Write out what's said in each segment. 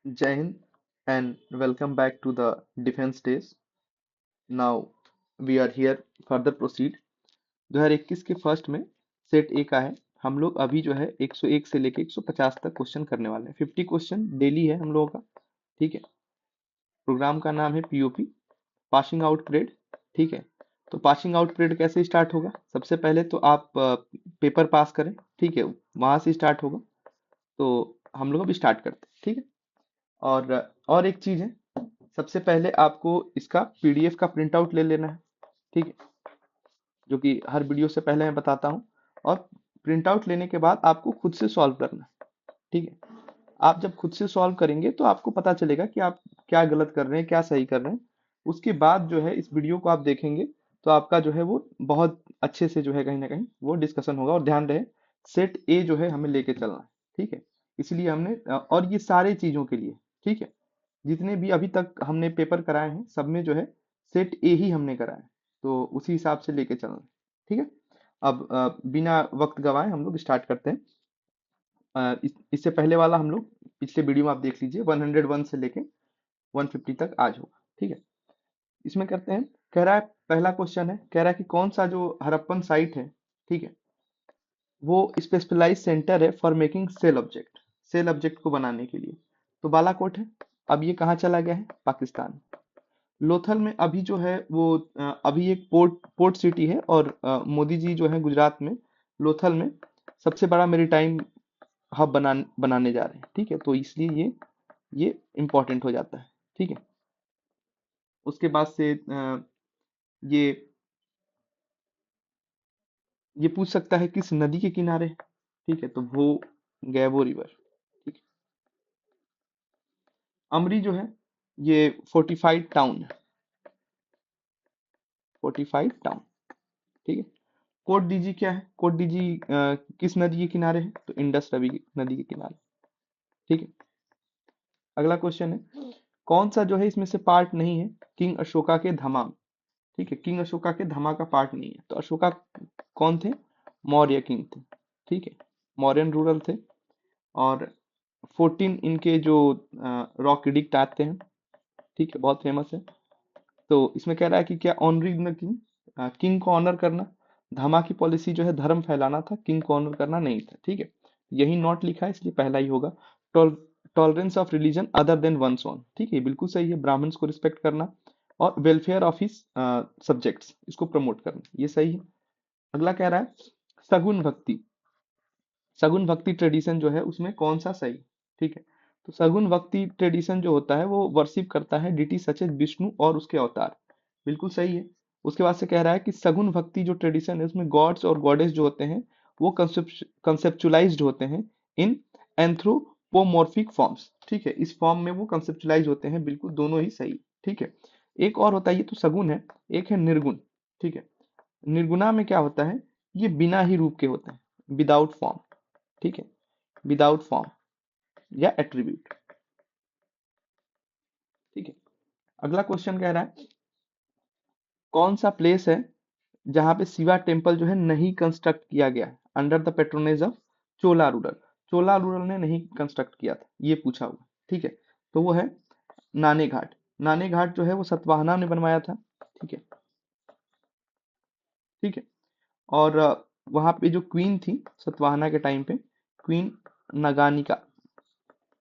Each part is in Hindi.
Jai Hind and welcome back to the Defense Days. Now we are here further proceed. 2021 के फर्स्ट में सेट ए का है। हम लोग अभी जो है 101 से लेके 150 तक क्वेश्चन करने वाले हैं। 50 क्वेश्चन डेली है हम लोगों का। ठीक है। प्रोग्राम का नाम है पीओपी, पासिंग आउट परेड। ठीक है। तो पासिंग आउट परेड कैसे स्टार्ट होगा? सबसे पहले तो आप पेपर पास करें। ठीक है, वहां से स्टार्ट होगा। तो हम लोग अब स्टार्ट करते हैं। ठीक है। और एक चीज है, सबसे पहले आपको इसका पीडीएफ का प्रिंट आउट ले लेना है। ठीक है, जो कि हर वीडियो से पहले मैं बताता हूँ। और प्रिंट आउट लेने के बाद आपको खुद से सॉल्व करना है। ठीक है। आप जब खुद से सॉल्व करेंगे तो आपको पता चलेगा कि आप क्या गलत कर रहे हैं, क्या सही कर रहे हैं। उसके बाद जो है इस वीडियो को आप देखेंगे तो आपका जो है वो बहुत अच्छे से जो है कहीं ना कहीं वो डिस्कशन होगा। और ध्यान रहे, सेट ए जो है हमें लेके चलना है। ठीक है। इसलिए हमने और ये सारे चीजों के लिए, ठीक है, जितने भी अभी तक हमने पेपर कराए हैं सब में जो है सेट ए ही हमने कराए हैं। तो उसी हिसाब से लेके चलना है। ठीक है। अब बिना वक्त गवाए हम लोग स्टार्ट करते हैं। इससे पहले वाला हम लोग पिछले वीडियो में आप देख लीजिए, 101 से लेके 150 तक आज होगा। ठीक है। इसमें करते हैं। कह रहा है, पहला क्वेश्चन है, कह रहा है कि कौन सा जो हड़प्पन साइट है, ठीक है, वो स्पेशलाइज सेंटर है फॉर मेकिंग सेल ऑब्जेक्ट को बनाने के लिए। तो बालाकोट है। अब ये कहाँ चला गया है? पाकिस्तान। लोथल में अभी जो है वो अभी एक पोर्ट सिटी है। और मोदी जी जो है गुजरात में लोथल में सबसे बड़ा मेरीटाइम हब बनाने जा रहे हैं। ठीक है। तो इसलिए ये इम्पोर्टेंट हो जाता है। ठीक है। उसके बाद से ये ये पूछ सकता है किस नदी के किनारे है? ठीक है, तो वो गैबो रिवर। ठीक है। अमरी जो है ये फोर्टिफाइड टाउन है। Fortified town. ठीक है। कोट डीजी क्या है? कोट डीजी किस नदी के किनारे है? तो इंडस रवि नदी के किनारे। ठीक है। अगला क्वेश्चन है, कौन सा जो है इसमें से पार्ट नहीं है किंग अशोका के धमाम? ठीक है, किंग अशोका के धमा का पार्ट नहीं है। तो अशोका कौन थे? मौर्य किंग थे। ठीक है, मौर्यन रूरल थे। और 14 इनके जो रॉक एडिक्ट आते हैं, ठीक है, बहुत फेमस है। तो इसमें कह रहा है कि क्या ऑनरिंग द किंग, किंग को ऑनर करना। धमा की पॉलिसी जो है धर्म फैलाना था, किंग को ऑनर करना नहीं था। ठीक है, यही नॉट लिखा है इसलिए पहला ही होगा। Tolerance of religion other than one's own. ठीक है, बिल्कुल सही है। ब्राह्मण्स को रिस्पेक्ट करना और वेलफेयर ऑफ हिज सब्जेक्ट्स, इसको प्रमोट करना, ये सही है। अगला कह रहा है सगुन भक्ति। सगुन भक्ति ट्रेडिशन जो है उसमें कौन सा सही? ठीक है, तो सगुन भक्ति ट्रेडिशन जो होता है वो वर्शिप करता है डिटी सच एज विष्णु और उसके अवतार। बिल्कुल सही है। उसके बाद से कह रहा है कि सगुन भक्ति जो ट्रेडिशन है उसमें गॉड्स और गॉडेस जो होते हैं वो कंसेप्चुलाइज्ड होते हैं इन एंथ्रोपोमॉर्फिक फॉर्म्स। ठीक है, इस फॉर्म में वो कंसेप्चुलाइज होते हैं। बिल्कुल दोनों ही सही। ठीक है। एक और होता है, ये तो सगुन है, एक है निर्गुण। ठीक है, निर्गुणा में क्या होता है? ये बिना ही रूप के होते हैं, विदाउट फॉर्म। ठीक है, विदाउट फॉर्म या एट्रीब्यूट। ठीक है। अगला क्वेश्चन कह रहा है, कौन सा प्लेस है जहां पे शिवा टेम्पल जो है नहीं कंस्ट्रक्ट किया गया है under the patronage of Chola rural? Chola rural ने नहीं कंस्ट्रक्ट किया था, ये पूछा हुआ। ठीक है, तो वो है नाने घाट। नाने घाट जो है वो सतवाहना ने बनवाया था। ठीक है। ठीक है। और वहां पे जो क्वीन थी सतवाहना के टाइम पे, क्वीन नगानिका,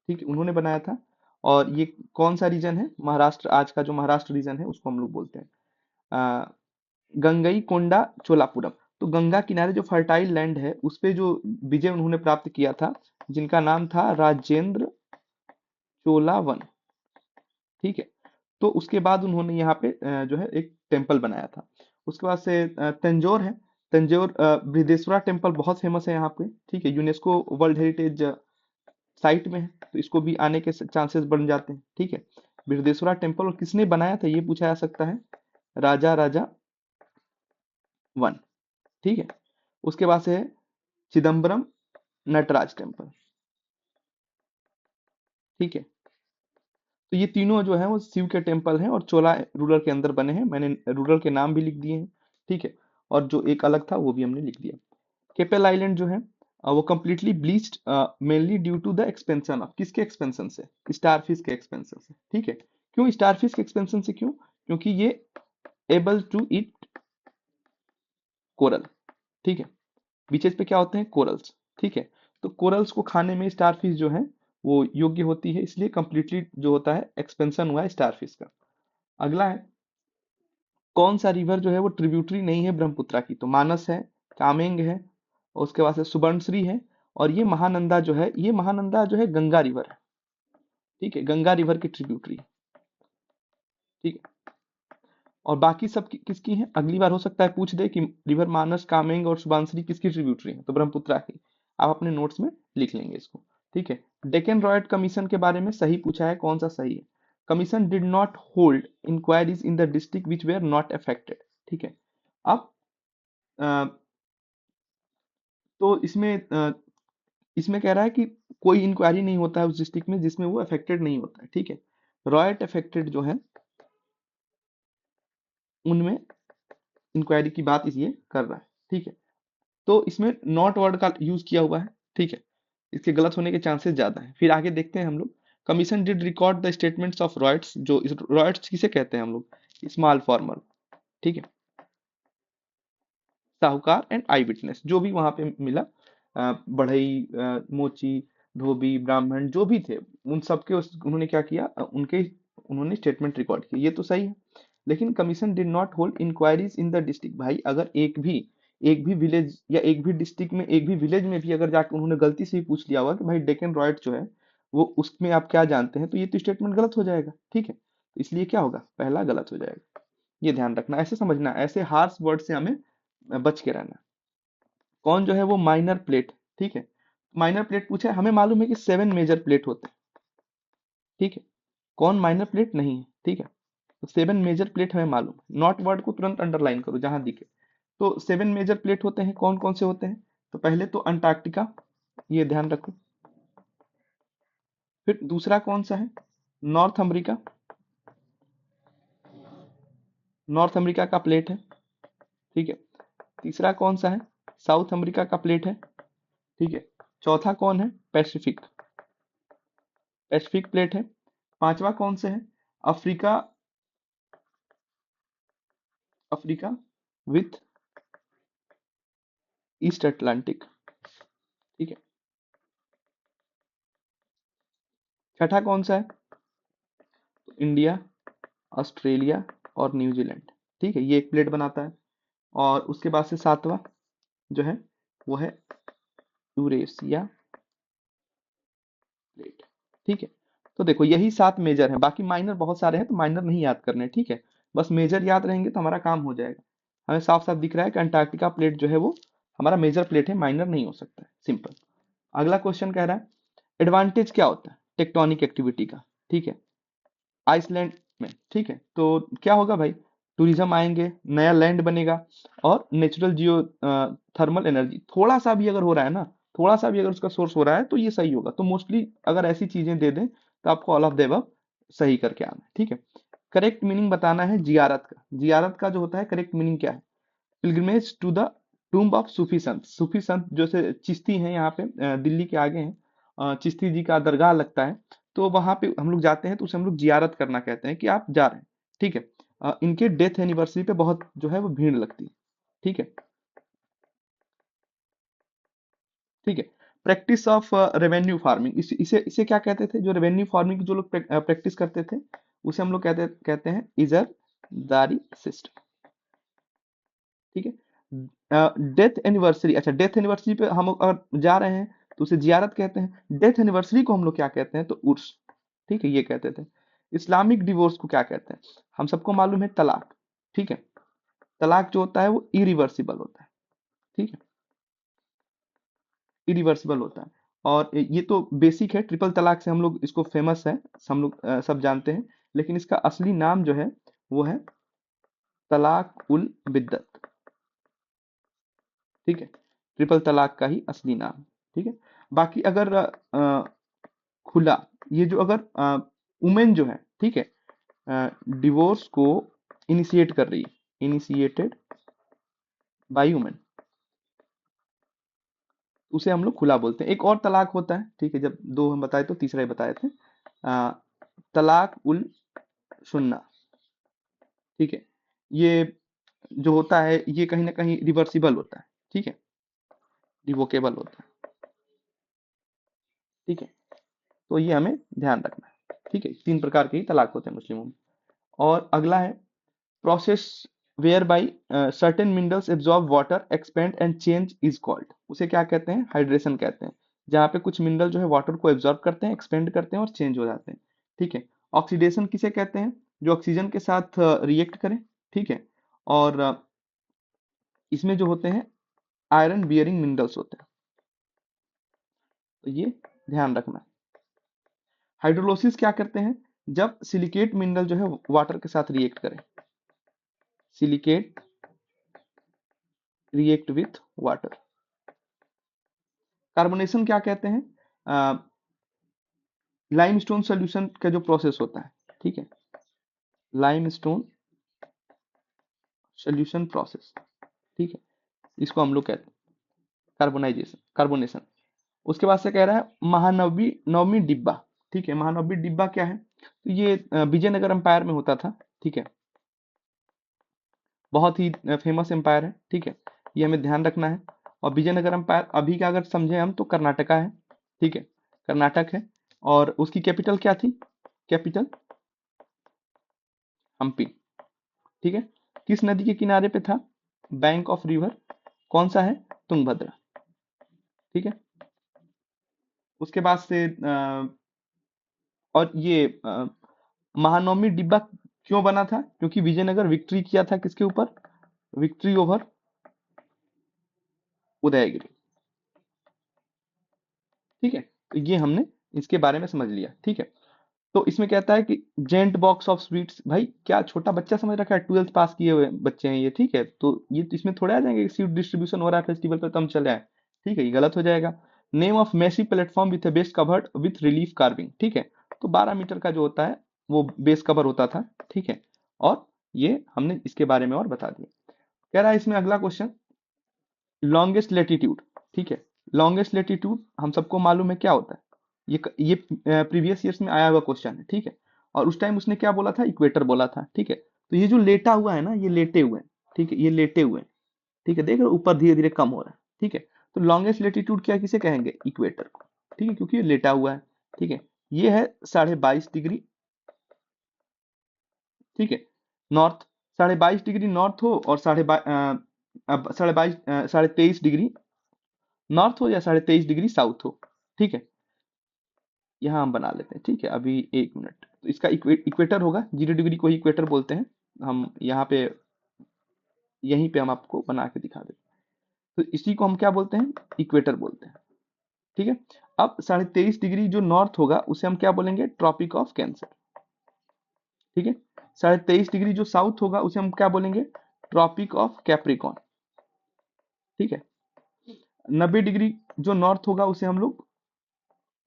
ठीक है, उन्होंने बनाया था। और ये कौन सा रीजन है? महाराष्ट्र, आज का जो महाराष्ट्र रीजन है उसको हम लोग बोलते हैं गंगई कोंडा चोलापुरम। तो गंगा किनारे जो फर्टाइल लैंड है उस पे जो विजय उन्होंने प्राप्त किया था, जिनका नाम था राजेंद्र चोलावन। ठीक है। तो उसके बाद उन्होंने यहाँ पे जो है एक टेम्पल बनाया था। उसके बाद से तंजौर है। तंजौर बृहदेश्वरा टेम्पल बहुत फेमस है यहाँ पे। ठीक है, यूनेस्को वर्ल्ड हेरिटेज साइट में है, तो इसको भी आने के चांसेस बढ़ जाते हैं। ठीक है, बृहदेश्वरा टेम्पल और किसने बनाया था ये पूछा जा सकता है, राजा राजा वन। ठीक है। उसके बाद से है चिदम्बरम नटराज टेम्पल। ठीक है, तो ये तीनों जो है वो शिव के टेम्पल हैं और चोला रूरल के अंदर बने हैं। मैंने रूरल के नाम भी लिख दिए हैं। ठीक है, और जो एक अलग था वो भी हमने लिख दिया। केपल आइलैंड जो है वो completely bleached mainly due to the expansion of, किसके एक्सपेंशन से, स्टारफिश के एक्सपेंशन से। ठीक है, क्यों स्टारफिश के एक्सपेंशन से, क्यों, क्योंकि ये एबल टू ईट कोरल। ठीक है, बीचेस पे क्या होते हैं, कोरल्स। ठीक है, तो कोरल्स को खाने में स्टारफिश जो है वो योग्य होती है, इसलिए कंप्लीटली जो होता है एक्सपेंशन हुआ है स्टारफिश का। अगला है, कौन सा रिवर जो है वो ट्रिब्यूटरी नहीं है ब्रह्मपुत्रा की, तो मानस है, कामेंग है, और उसके बाद से सुबर्णश्री है, और ये महानंदा जो है, ये महानंदा जो है गंगा रिवर है। ठीक है, गंगा रिवर की ट्रिब्यूटरी। ठीक है, और बाकी सब किसकी है, अगली बार हो सकता है पूछ दे कि रिवर मानस, कामेंग और सुबर्णश्री किसकी ट्रिब्यूटरी है, तो ब्रह्मपुत्रा की। आप अपने नोट्स में लिख लेंगे इसको। ठीक है, डेक्कन रॉयट कमीशन के बारे में सही पूछा है, कौन सा सही है, commission did not hold inquiries in the district which were not affected. ठीक है, अब अ, तो इसमें कह रहा है कि कोई इंक्वायरी नहीं होता है उस डिस्ट्रिक्ट में जिसमें वो अफेक्टेड नहीं होता है। ठीक है, रॉयट अफेक्टेड जो है उनमें इंक्वायरी की बात इसलिए कर रहा है। ठीक है, तो इसमें नॉट वर्ड का यूज किया हुआ है। ठीक है, इसके गलत होने के चांसेस ज्यादा है। फिर आगे देखते हैं हम लोग, commission did record the statements of riots, जो रॉयट्स किसे कहते हैं हम लोग, स्मॉल फार्मर। ठीक है, साहूकार एंड आई विटनेस, जो भी वहां पे मिला, बढ़ई, मोची, धोबी, ब्राह्मण जो भी थे, उन सबके उन्होंने क्या किया, उन्होंने स्टेटमेंट रिकॉर्ड किया, ये तो सही है। लेकिन commission did not hold inquiries in the district, भाई अगर एक भी विलेज या एक भी डिस्ट्रिक्ट में, एक भी विलेज में भी अगर जाकर उन्होंने गलती से ही पूछ लिया होगा कि भाई डेक्कन रॉयट जो है वो उसमें आप क्या जानते हैं, तो ये तो स्टेटमेंट गलत हो जाएगा। ठीक है, तो इसलिए क्या होगा, पहला गलत हो जाएगा। ये ध्यान रखना, ऐसे समझना, ऐसे हार्श वर्ड से हमें बच के रहना। कौन जो है वो माइनर प्लेट। ठीक है, माइनर प्लेट पूछा है, हमें मालूम है कि 7 मेजर प्लेट होते हैं। ठीक है, कौन माइनर प्लेट नहीं है। ठीक है, तो 7 मेजर प्लेट हमें मालूम है, नॉट वर्ड को तुरंत अंडरलाइन करो जहां दिखे। तो 7 मेजर प्लेट होते हैं, कौन कौन से होते हैं, तो पहले तो अंटार्कटिका, ये ध्यान रखो। फिर दूसरा कौन सा है, नॉर्थ अमेरिका, नॉर्थ अमेरिका का प्लेट है। ठीक है, तीसरा कौन सा है, साउथ अमेरिका का प्लेट है। ठीक है, चौथा कौन है, पैसिफिक, पैसिफिक प्लेट है। पांचवा कौन से है, Africa, Africa with east Atlantic. ठीक है, छठा कौन सा है, तो इंडिया, ऑस्ट्रेलिया और न्यूजीलैंड। ठीक है, ये एक प्लेट बनाता है। और उसके बाद से सातवां जो है वो है यूरेशिया प्लेट। ठीक है, तो देखो यही 7 मेजर हैं, बाकी माइनर बहुत सारे हैं, तो माइनर नहीं याद करने। ठीक है, बस मेजर याद रहेंगे तो हमारा काम हो जाएगा। हमें साफ साफ दिख रहा है कि अंटार्कटिका प्लेट जो है वो हमारा मेजर प्लेट है, माइनर नहीं हो सकता है, सिंपल। अगला क्वेश्चन कह रहा है, एडवांटेज क्या होता है टेक्टोनिक एक्टिविटी का। ठीक है, आइसलैंड में। ठीक है, तो क्या होगा भाई, टूरिज्म आएंगे, नया लैंड बनेगा, और नेचुरल जियो थर्मल एनर्जी थोड़ा सा भी अगर हो रहा है ना, थोड़ा सा भी अगर उसका सोर्स हो रहा है तो ये सही होगा। तो मोस्टली अगर ऐसी चीजें दे दें तो आपको ऑल ऑफ द अबव सही करके आना है। ठीक है, करेक्ट मीनिंग बताना है जियारत का। जियारत का जो होता है करेक्ट मीनिंग क्या है, pilgrimage to the tomb of Sufi saint. सूफी संत जो से चिश्ती हैं यहाँ पे, दिल्ली के आगे हैं, चिश्ती जी का दरगाह लगता है, तो वहां पे हम लोग जाते हैं तो उसे हम लोग जियारत करना कहते हैं, कि आप जा रहे हैं। ठीक है, इनके डेथ एनिवर्सरी पे बहुत जो है वो भीड़ लगती है। ठीक है, ठीक है, प्रैक्टिस ऑफ रेवेन्यू फार्मिंग, इसे इसे क्या कहते थे, जो रेवेन्यू फार्मिंग की जो लोग प्रैक्टिस करते थे उसे हम लोग कहते कहते हैं इजरदारी सिस्टम। ठीक है, डेथ एनिवर्सरी, अच्छा डेथ एनिवर्सरी पे हम अगर जा रहे हैं तो उसे जियारत कहते हैं। डेथ एनिवर्सरी को हम लोग क्या कहते हैं, तो उर्स। ठीक है, ये कहते थे। इस्लामिक डिवोर्स को क्या कहते हैं, हम सबको मालूम है तलाक। ठीक है, तलाक जो होता है वो इरिवर्सिबल होता है। ठीक है, इरिवर्सिबल होता है। और ये तो बेसिक है, ट्रिपल तलाक से हम लोग इसको फेमस है, हम लोग सब जानते हैं। लेकिन इसका असली नाम जो है वो है तलाक उल बिद्दत। ठीक है, ट्रिपल तलाक का ही असली नाम। ठीक है, बाकी अगर खुला, ये जो अगर वुमेन जो है, ठीक है, डिवोर्स को इनिशिएट कर रही है, इनिशिएटेड बाय वुमेन, उसे हम लोग खुला बोलते हैं। एक और तलाक होता है, ठीक है, जब दो हम बताए तो तीसरा ही बताए थे, आ, तलाक उल सुन्ना, ठीक है। ये जो होता है ये कहीं ना कहीं रिवर्सिबल होता है, ठीक है, रिवोकेबल होता है, ठीक है। तो ये हमें ध्यान रखना है, ठीक है। तीन प्रकार के ही तलाक होते हैं मुस्लिमों में। और अगला है process whereby certain minerals absorb water expand and change is called, उसे क्या कहते हैं, हाइड्रेशन कहते हैं। जहाँ पे कुछ मिनरल जो है वाटर को एब्जॉर्ब करते हैं, एक्सपेंड करते हैं और चेंज हो जाते हैं, ठीक है। ऑक्सीडेशन किसे कहते हैं, जो ऑक्सीजन के साथ रिएक्ट करें, ठीक है। और इसमें जो होते हैं आयरन बियरिंग मिनरल्स होते हैं, तो ये ध्यान रखना। हाइड्रोलोसिस क्या करते हैं, जब सिलिकेट मिनरल जो है वाटर के साथ रिएक्ट करें, silicate react with water. Carbonation क्या कहते हैं, लाइमस्टोन सॉल्यूशन का जो प्रोसेस होता है, ठीक है, लाइमस्टोन सॉल्यूशन प्रोसेस, ठीक है, इसको हम लोग कहते हैं कार्बोनाइजेशन, कार्बोनेशन। उसके बाद से कह रहा है महानवी नवमी डिब्बा, ठीक है। महानवी डिब्बा क्या है, तो ये विजयनगर एम्पायर में होता था, ठीक है, बहुत ही फेमस एम्पायर है, ठीक है। ये हमें ध्यान रखना है। और विजयनगर एम्पायर अभी का अगर समझे हम तो कर्नाटका है, ठीक है, कर्नाटक है। और उसकी कैपिटल क्या थी, कैपिटल हम्पी, ठीक है। किस नदी के किनारे पे था, बैंक ऑफ रिवर, कौन सा है, तुंगभद्रा, ठीक है। उसके बाद से और ये महानवमी डिब्बा क्यों बना था, क्योंकि विजयनगर विक्ट्री किया था किसके ऊपर, विक्ट्री ओवर उदयगिरी, ठीक है। तो ये हमने इसके बारे में समझ लिया, ठीक है। तो इसमें कहता है कि जेंट बॉक्स ऑफ स्वीट्स, भाई क्या छोटा बच्चा समझ रखा है, 12th पास किए हुए बच्चे हैं ये, ठीक है। तो ये तो इसमें थोड़े आ जाएंगे कि स्वीट डिस्ट्रीब्यूशन हो रहा है फेस्टिवल पे तो हम चले आए, ठीक है, ये गलत हो जाएगा। Name of mesa platform with base covered with relief carving, ठीक है। तो 12 मीटर का जो होता है वो बेस कवर होता था, ठीक है। और ये हमने इसके बारे में और बता दिया। कह रहा है इसमें अगला क्वेश्चन, लॉन्गेस्ट लेटीट्यूड, ठीक है। लॉन्गेस्ट लेटीट्यूड हम सबको मालूम है क्या होता है, ये प्रीवियस ईयर्स में आया हुआ क्वेश्चन है, ठीक है। और उस टाइम उसने क्या बोला था, इक्वेटर बोला था, ठीक है। तो ये जो लेटा हुआ है ना, ये लेटे हुए हैं, ठीक है, ये लेटे हुए हैं, ठीक है, देख रहे हो ऊपर धीरे धीरे कम हो रहा है, ठीक है। तो लॉन्गेस्ट लेटीट्यूड क्या किसे कहेंगे, इक्वेटर को, ठीक है, क्योंकि ये लेटा हुआ है, ठीक है। ये है 22.5 डिग्री, ठीक है, नॉर्थ, 22.5 डिग्री नॉर्थ हो और अब 23.5 डिग्री नॉर्थ हो या 23.5 डिग्री साउथ हो, ठीक है। यहाँ हम बना लेते हैं, ठीक है, अभी 1 मिनट। तो इसका इक्वेटर होगा, 0 डिग्री को ही इक्वेटर बोलते हैं हम यहाँ पे, यहीं पे हम आपको बना के दिखा देते हैं। तो इसी को हम क्या बोलते हैं, इक्वेटर बोलते हैं, ठीक है। अब 23.5 डिग्री जो नॉर्थ होगा उसे हम क्या बोलेंगे, ट्रॉपिक ऑफ कैंसर, ठीक है। 23.5 डिग्री जो साउथ होगा उसे हम क्या बोलेंगे, ट्रॉपिक ऑफ कैप्रिकॉन, ठीक है। 90 डिग्री जो नॉर्थ होगा उसे हम लोग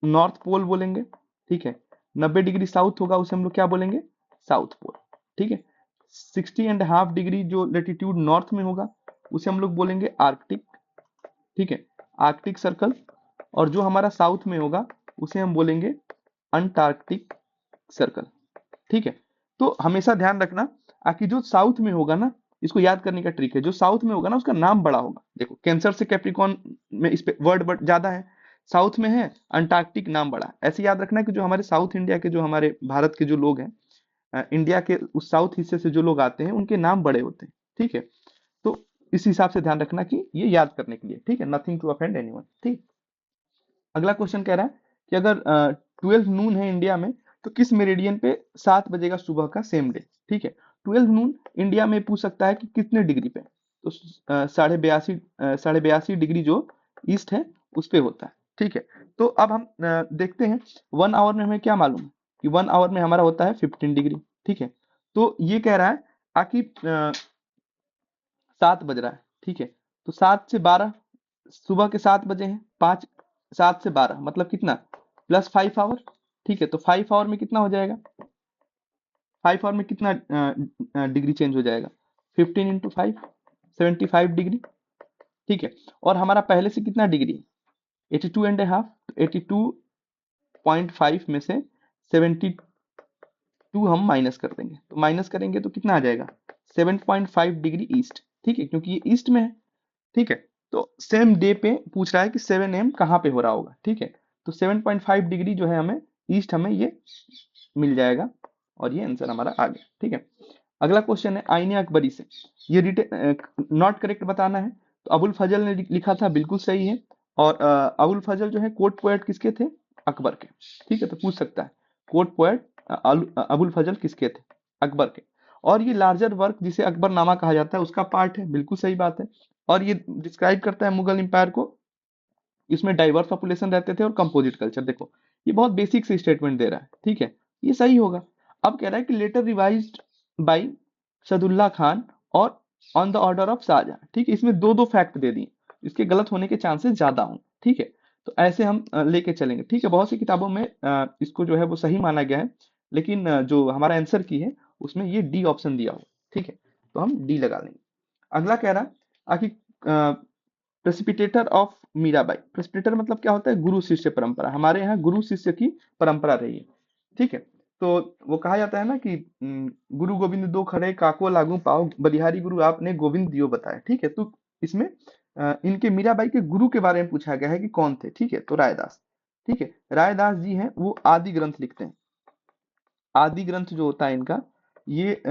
नॉर्थ पोल बोलेंगे, ठीक है। 90 डिग्री साउथ होगा उसे हम लोग क्या बोलेंगे, साउथ पोल, ठीक है। 60.5 डिग्री जो लेटीट्यूड नॉर्थ में होगा उसे हम लोग बोलेंगे आर्कटिक, ठीक है, आर्कटिक सर्कल। और जो हमारा साउथ में होगा उसे हम बोलेंगे अंटार्कटिक सर्कल, ठीक है। तो हमेशा ध्यान रखना कि जो साउथ में होगा ना, इसको याद करने का ट्रिक है, जो साउथ में होगा ना उसका नाम बड़ा होगा। देखो कैंसर से कैप्रिकॉन में इस पे वर्ड बट ज्यादा है, साउथ में है अंटार्कटिक नाम बड़ा है। ऐसे याद रखना कि जो हमारे साउथ इंडिया के, जो हमारे भारत के जो लोग हैं, इंडिया के उस साउथ हिस्से से जो लोग आते हैं उनके नाम बड़े होते हैं, ठीक है। तो इस हिसाब से ध्यान रखना कि ये याद करने के लिए, ठीक है, नथिंग टू ऑफेंड एनीवन, ठीक। अगला क्वेश्चन कह रहा है कि अगर 12 नून है इंडिया में तो किस मेरिडियन पे 7 बजेगा सुबह का सेम डे, ठीक है। 12 नून इंडिया में पूछ सकता है कि कितने डिग्री पे, तो 82.5 डिग्री जो ईस्ट है उस पे होता है, ठीक है। तो अब हम देखते हैं 1 आवर में हमें क्या मालूम है कि 1 आवर में हमारा होता है 15 डिग्री, ठीक है। तो ये कह रहा है आकि 7 बज रहा है, ठीक है। तो 7 से 12, सुबह के 7 बजे हैं, 7 से 12 मतलब कितना, +5 आवर, ठीक है। तो 5 आवर में कितना हो जाएगा, 5 आवर में कितना डिग्री चेंज हो जाएगा, 15 × 5 75 डिग्री, ठीक है। और हमारा पहले से कितना डिग्री है, 82.5, 82.5 में से 72 हम माइनस कर देंगे, तो माइनस करेंगे तो कितना आ जाएगा, 7.5 डिग्री ईस्ट। ठीक है, क्योंकि ये ईस्ट में है। ठीक है, तो सेम डे पे पूछ रहा है कि 7 AM कहाँ पे हो रहा होगा। ठीक है, तो 7.5 डिग्री जो है हमें ईस्ट हमें ये मिल जाएगा, और ये आंसर हमारा आ गया। ठीक है, अगला क्वेश्चन है आईने अकबरी से, ये नॉट करेक्ट बताना है। तो अबुल फजल ने लिखा था, बिल्कुल सही है। और अबुल फजल जो है कोर्ट पोएट किसके थे, अकबर के। ठीक है, तो पूछ सकता है कोर्ट पोएट अबुल फजल किसके थे, अकबर के। और ये लार्जर वर्क जिसे अकबरनामा कहा जाता है उसका पार्ट है, बिल्कुल सही बात है। और ये डिस्क्राइब करता है मुगल एम्पायर को, इसमें डाइवर्स पॉपुलेशन रहते थे और कंपोजिट कल्चर। देखो ये बहुत बेसिक से स्टेटमेंट दे रहा है। ठीक है, ये सही होगा। अब कह रहा है कि letter revised by Sadullah Khan और on the order of Shahjahan. ठीक है, इसमें दो दो फैक्ट दे दिए, इसके गलत होने के चांसेस ज्यादा हों। ठीक है, तो ऐसे हम लेके चलेंगे। ठीक है, बहुत सी किताबों में इसको जो है वो सही माना गया है, लेकिन जो हमारा आंसर की है उसमें ये डी ऑप्शन दिया हो। ठीक है, तो हम डी लगा लेंगे। अगला कह रहा आखिर प्रेसिपिटेटर ऑफ मीराबाई। प्रेसिपिटेटर मतलब क्या होता है, गुरु शिष्य परंपरा। हमारे यहाँ गुरु शिष्य की परंपरा रही है। ठीक है, तो वो कहा जाता है ना कि गुरु गोविंद दो खड़े काको लागू पाओ, बलिहारी गुरु आपने गोविंद दियो बताया। ठीक है, तो इसमें इनके मीराबाई के गुरु के बारे में पूछा गया है कि कौन थे। ठीक है, तो रायदास। ठीक है, रायदास जी हैं, वो आदि ग्रंथ लिखते हैं। आदि ग्रंथ जो होता है इनका, ये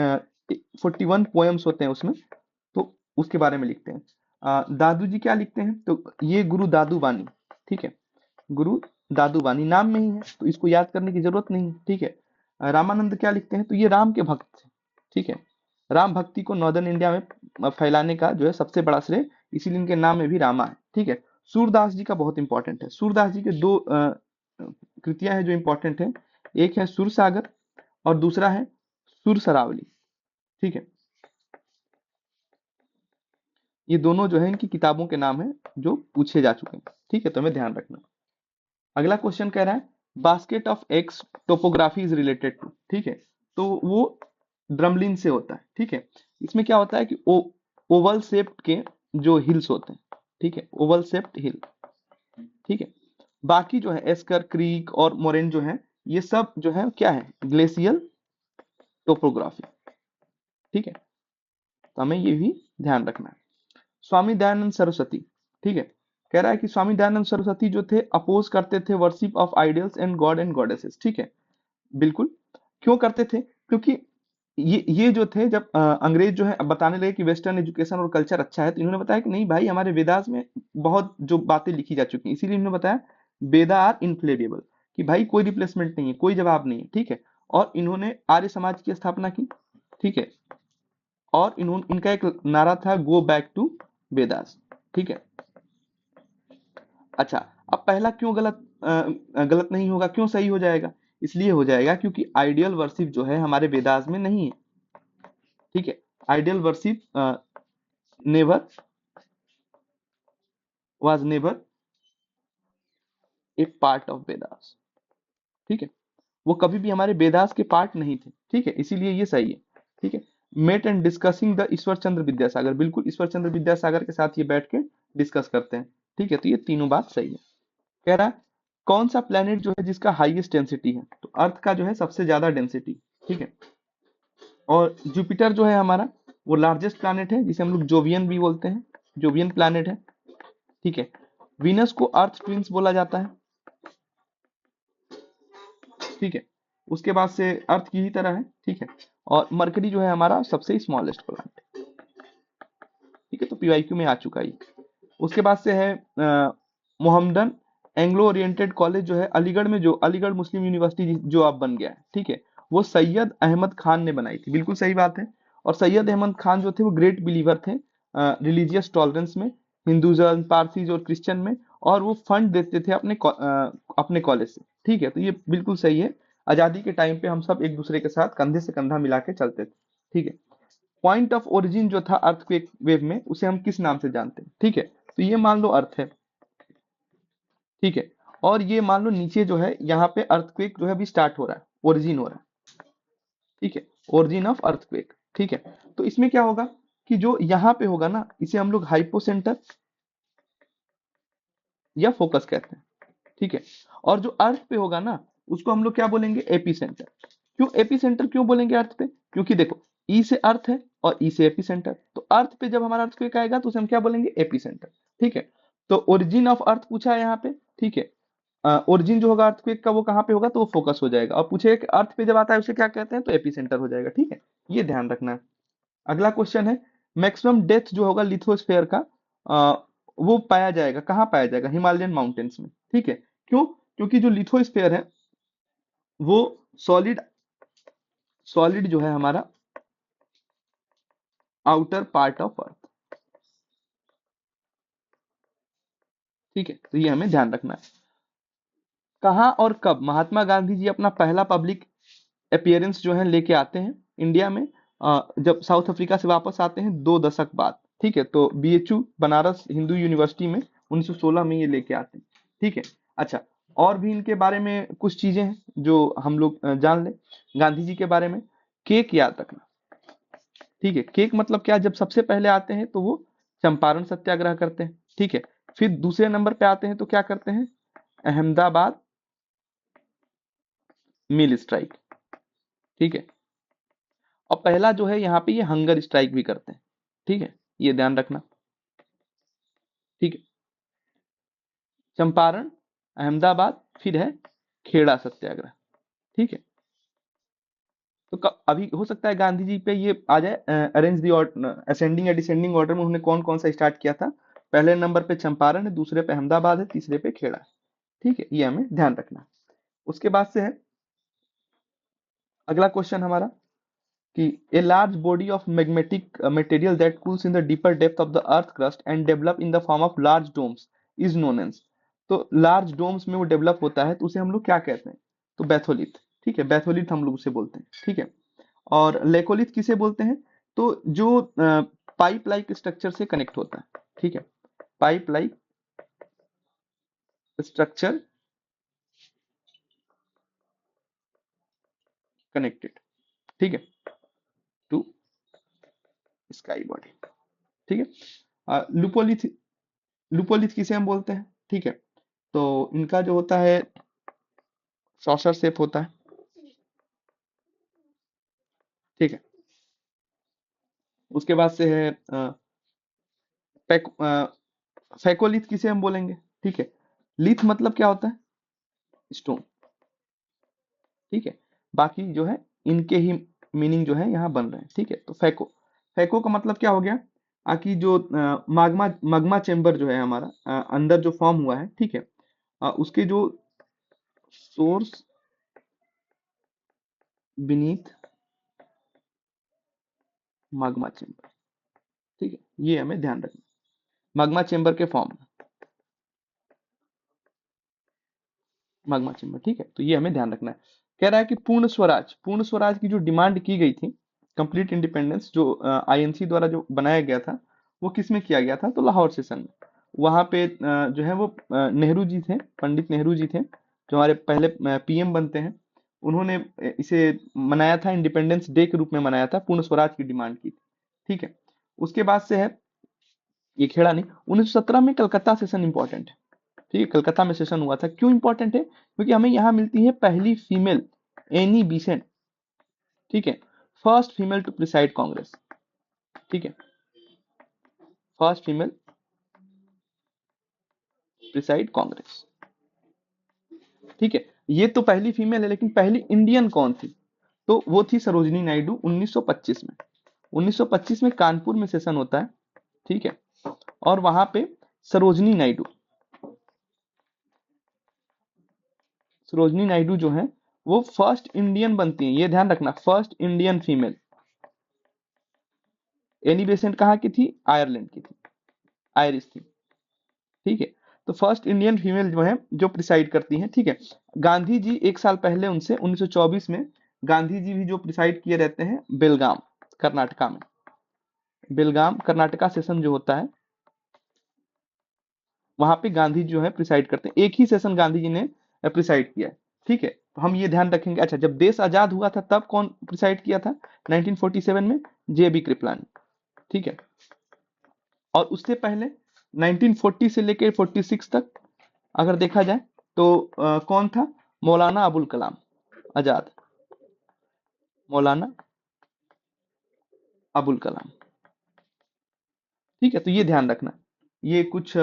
41 पोएम्स होते हैं उसमें, तो उसके बारे में लिखते हैं। दादू जी क्या लिखते हैं, तो ये गुरु दादू बानी। ठीक है, गुरु दादू बानी नाम में ही है, तो इसको याद करने की जरूरत नहीं है। ठीक है, रामानंद क्या लिखते हैं, तो ये राम के भक्त थे। ठीक है, राम भक्ति को नॉर्दर्न इंडिया में फैलाने का जो है सबसे बड़ा श्रेय, इसीलिए इनके नाम में भी रामा है। ठीक है, सूरदास जी का बहुत इंपॉर्टेंट है। सूरदास जी के दो कृतियां हैं जो इंपॉर्टेंट है, एक है सुर सागर और दूसरा है सुर सरावली। ठीक है, ये दोनों जो है इनकी किताबों के नाम है जो पूछे जा चुके हैं। ठीक है, तो हमें ध्यान रखना। अगला क्वेश्चन कह रहा है basket of eggs topography is related to. ठीक है, तो वो ड्रमलिन से होता है। ठीक है, इसमें क्या होता है कि ओवल शेप्ड के जो हिल्स होते हैं। ठीक है, ओवल शेप्ड हिल। ठीक है, बाकी जो है एस्कर क्रीक और मोरेन जो है, ये सब जो है क्या है, ग्लेशियल टोपोग्राफी। ठीक है, तो हमें ये भी ध्यान रखना है। स्वामी दयानंद सरस्वती। ठीक है, कह रहा है कि स्वामी दयानंद सरस्वती जो थे अपोज करते थे worship of idols and God and goddesses. ठीक है, बिल्कुल। क्यों करते थे, क्योंकि ये जो थे, जब अंग्रेज जो है अब बताने लगे कि वेस्टर्न एजुकेशन और कल्चर अच्छा है, तो इन्होंने बताया कि नहीं भाई, हमारे वेदास में बहुत जो बातें लिखी जा चुकी हैं, इसीलिए इन्होंने बताया वेदा आर इनफ्लेबल, कि भाई कोई रिप्लेसमेंट नहीं है, कोई जवाब नहीं है। ठीक है, और इन्होंने आर्य समाज की स्थापना की। ठीक है, और इन्होंने इनका एक नारा था गो बैक टू वेदास। ठीक है, अच्छा, अब पहला क्यों गलत नहीं होगा, क्यों सही हो जाएगा, इसलिए हो जाएगा क्योंकि आइडियल वर्शिप जो है हमारे वेदास में नहीं है। ठीक है, ideal worship never was never a part of Vedas. ठीक है, वो कभी भी हमारे वेदास के पार्ट नहीं थे। ठीक है, इसीलिए ये सही है। ठीक है, met and discussing the Ishwar Chandra Vidyasagar, बिल्कुल ईश्वर चंद्र विद्यासागर के साथ ये बैठ के डिस्कस करते हैं। ठीक है, तो ये तीनों बात सही है। कह रहा है कौन सा प्लेनेट जो है जिसका हाईएस्ट डेंसिटी है, तो अर्थ का जो है सबसे ज्यादा डेंसिटी। ठीक है, और जुपिटर जो है हमारा वो लार्जेस्ट प्लैनेट है, जिसे हम लोग जोवियन भी बोलते हैं, जोवियन प्लैनेट है। ठीक है, वीनस को अर्थ ट्विंस बोला जाता है। ठीक है, उसके बाद से अर्थ की ही तरह है। ठीक है, और मरकरी जो है हमारा सबसे स्मॉलेस्ट प्लैनेट। ठीक है, तो पीवाईक्यू में आ चुका है। उसके बाद से है मोहम्मदन एंग्लो ओरिएंटेड कॉलेज जो है अलीगढ़ में, जो अलीगढ़ मुस्लिम यूनिवर्सिटी जो अब बन गया है। ठीक है, वो सैयद अहमद खान ने बनाई थी, बिल्कुल सही बात है। और सैयद अहमद खान जो थे वो ग्रेट बिलीवर थे रिलीजियस टॉलरेंस में, हिंदुइज्म, पारसीज और क्रिश्चियन में, और वो फंड देते थे अपने कॉलेज से। ठीक है, तो ये बिल्कुल सही है। आजादी के टाइम पे हम सब एक दूसरे के साथ कंधे से कंधा मिला के चलते थे। ठीक है, पॉइंट ऑफ ओरिजिन जो था अर्थक्वेक वेव में, उसे हम किस नाम से जानते हैं। ठीक है, तो ये मान लो अर्थ है। ठीक है, और ये मान लो नीचे जो है यहाँ पे अर्थक्वेक जो है अभी स्टार्ट हो रहा है, ओरिजिन हो रहा है। ठीक है, ओरिजिन ऑफ अर्थक्वेक। ठीक है, तो इसमें क्या होगा कि जो यहाँ पे होगा ना, इसे हम लोग हाइपोसेंटर या फोकस कहते हैं, ठीक है। और जो अर्थ पे होगा ना, उसको हम लोग क्या बोलेंगे, एपी सेंटर। क्यों एपी सेंटर क्यों बोलेंगे अर्थ पे, क्योंकि देखो ई से अर्थ है और ई से एपी सेंटर, तो अर्थ पे जब हमारा अर्थक्वेक आएगा तो उसे हम क्या बोलेंगे, एपी सेंटर, ठीक है। तो ओरिजिन ऑफ अर्थ पूछा है यहाँ पे, ठीक है। ओरिजिन जो होगा अर्थक्वेक का वो कहाँ पे होगा, तो वो फोकस हो जाएगा, और पूछे कि अर्थ पे जब आता है उसे क्या कहते हैं, तो एपी सेंटर हो जाएगा, ठीक है। ये ध्यान रखना है। अगला क्वेश्चन है, मैक्सिमम डेप्थ जो होगा लिथोस्फेयर का, आ, वो पाया जाएगा, कहाँ पाया जाएगा, हिमालयन माउंटेन्स में, ठीक है। क्यों, क्योंकि जो लिथोस्फेयर है वो सॉलिड सॉलिड जो है हमारा आउटर पार्ट ऑफ अर्थ, ठीक है। तो ये हमें ध्यान रखना है। कहाँ और कब महात्मा गांधी जी अपना पहला पब्लिक अपीयरेंस जो है लेके आते हैं इंडिया में, जब साउथ अफ्रीका से वापस आते हैं 2 दशक बाद, ठीक है। तो बीएचयू बनारस हिंदू यूनिवर्सिटी में 1916 में ये लेके आते हैं, ठीक है। अच्छा, और भी इनके बारे में कुछ चीजें हैं जो हम लोग जान लें गांधी जी के बारे में। केक याद रखना, ठीक है। केक मतलब क्या, जब सबसे पहले आते हैं तो वो चंपारण सत्याग्रह करते हैं, ठीक है। फिर दूसरे नंबर पे आते हैं तो क्या करते हैं, अहमदाबाद मिल स्ट्राइक, ठीक है। और पहला जो है यहाँ पे ये हंगर स्ट्राइक भी करते हैं, ठीक है। ये ध्यान रखना, ठीक है। चंपारण, अहमदाबाद, फिर है खेड़ा सत्याग्रह, ठीक है। तो अभी हो सकता है गांधी जी पे ये आ जाए, अरेंज दी असेंडिंग या डिसेंडिंग ऑर्डर में उन्होंने कौन कौन सा स्टार्ट किया था। पहले नंबर पे चंपारण है, दूसरे पे अहमदाबाद है, तीसरे पे खेड़ा है, ठीक है। ये हमें ध्यान रखना है। उसके बाद से है अगला क्वेश्चन हमारा कि a large body of magnetic material that cools in the deeper depth of the earth crust and develop in the form of large domes is known as. तो लार्ज डोम्स में वो डेवलप होता है तो उसे हम लोग क्या कहते हैं, तो बैथोलिथ, ठीक है। बैथोलिथ हम लोग उसे बोलते हैं, ठीक है। और लेकोलिथ किसे बोलते हैं, तो जो पाइप लाइक स्ट्रक्चर से कनेक्ट होता है, ठीक है। पाइप लाइक स्ट्रक्चर कनेक्टेड, ठीक है, टू स्काई बॉडी, ठीक है। लुपोलिथ, लुपोलिथ किसे हम बोलते हैं, ठीक है। तो इनका जो होता है सॉसर शेप होता है, ठीक है। उसके बाद से है फैकोलिथ किसे हम बोलेंगे, ठीक है। लिथ मतलब क्या होता है, स्टोन, ठीक है। बाकी जो है इनके ही मीनिंग जो है यहाँ बन रहे हैं, ठीक है। तो फैको, फैको का मतलब क्या हो गया, आकि जो माग्मा मग्मा चेम्बर जो है हमारा अंदर जो फॉर्म हुआ है, ठीक है। उसके जो सोर्स बीनीथ माग्मा चेम्बर, ठीक है। ये हमें ध्यान रखना, माग्मा चेम्बर के फॉर्म, माग्मा चेम्बर, ठीक है। तो ये हमें ध्यान रखना है। कह रहा है कि पूर्ण स्वराज, पूर्ण स्वराज की जो डिमांड की गई थी, कंप्लीट इंडिपेंडेंस जो आईएनसी द्वारा जो बनाया गया था, वो किस में किया गया था, तो लाहौर सेशन में। वहां पे जो है वो नेहरू जी थे, पंडित नेहरू जी थे जो हमारे पहले पीएम बनते हैं। उन्होंने इसे मनाया था, इंडिपेंडेंस डे के रूप में मनाया था, पूर्ण स्वराज की डिमांड की थी, ठीक है। उसके बाद से है, ये खेड़ा नहीं, 1917 में कलकत्ता सेशन इंपॉर्टेंट है, ठीक है। कलकत्ता में सेशन हुआ था, क्यों इंपॉर्टेंट है, क्योंकि हमें यहाँ मिलती है पहली फीमेल, एनी बीसेंट, ठीक है। First female to preside Congress, ठीक है। फर्स्ट फीमेल प्रिसाइड कांग्रेस, ठीक है। ये तो पहली फीमेल है, लेकिन पहली इंडियन कौन थी, तो वो थी सरोजिनी नायडू 1925 में। 1925 में कानपुर में सेशन होता है, ठीक है। और वहां पे सरोजिनी नायडू, सरोजिनी नायडू जो है वो फर्स्ट इंडियन बनती है, ये ध्यान रखना, first Indian female. Annie Besant कहाँ की थी, आयरलैंड की थी, आयरिश थी, ठीक है। तो फर्स्ट इंडियन फीमेल जो है जो प्रिसाइड करती हैं, ठीक है। गांधी जी 1 साल पहले उनसे 1924 में गांधी जी भी जो प्रिसाइड किए रहते हैं बेलगाम कर्नाटका में, बेलगाम कर्नाटका सेशन जो होता है वहां पे गांधी जो है प्रिसाइड करते हैं, एक ही सेशन गांधी जी ने प्रिसाइड किया है, ठीक है। तो हम ये ध्यान रखेंगे। अच्छा, जब देश आजाद हुआ था तब कौन प्रिसाइड किया था, 1947 में जेबी कृपलानी, ठीक है। और उससे पहले 1940 से लेकर 46 तक अगर देखा जाए तो कौन था? मौलाना अबुल कलाम आजाद, मौलाना अबुल कलाम। ठीक है, तो ये ध्यान रखना। ये कुछ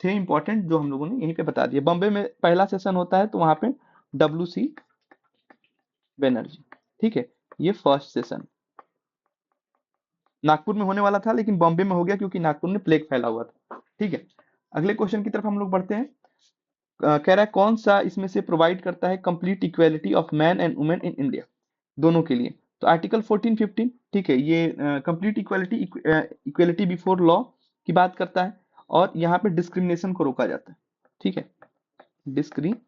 थे इंपॉर्टेंट जो हम लोगों ने यहीं पे बता दिए। बॉम्बे में पहला सेशन होता है तो वहां पे WC बनर्जी। ठीक है, ये फर्स्ट सेशन नागपुर में होने वाला था लेकिन बॉम्बे में हो गया क्योंकि नागपुर में प्लेग फैला हुआ था। ठीक है, अगले क्वेश्चन की तरफ हम लोग बढ़ते हैं। कह रहा है कौन सा इसमें से प्रोवाइड करता है complete equality of man and women in India, दोनों के लिए? तो आर्टिकल 14-15, ठीक है, ये complete equality, equality before law की बात करता है और यहाँ पे डिस्क्रिमिनेशन को रोका जाता है। ठीक है, डिस्क्रिमिनेशन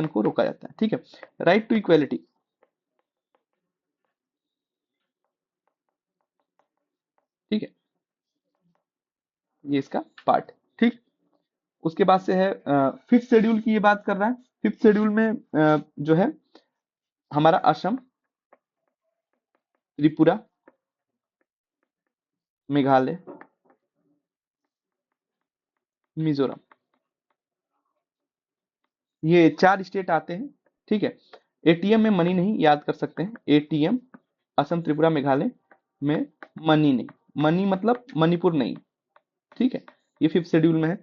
को रोका जाता है। ठीक है, राइट टू इक्वेलिटी, ठीक है, ये इसका पार्ट। ठीक, उसके बाद से है फिफ्थ शेड्यूल की ये बात कर रहा है। फिफ्थ शेड्यूल में जो है हमारा असम, त्रिपुरा, मेघालय, मिजोरम, ये 4 स्टेट आते हैं। ठीक है, एटीएम में मनी नहीं, याद कर सकते हैं। एटीएम, असम, त्रिपुरा, मेघालय में मनी नहीं, मनी मतलब मणिपुर नहीं। ठीक है, ये फिफ्थ शेड्यूल में है।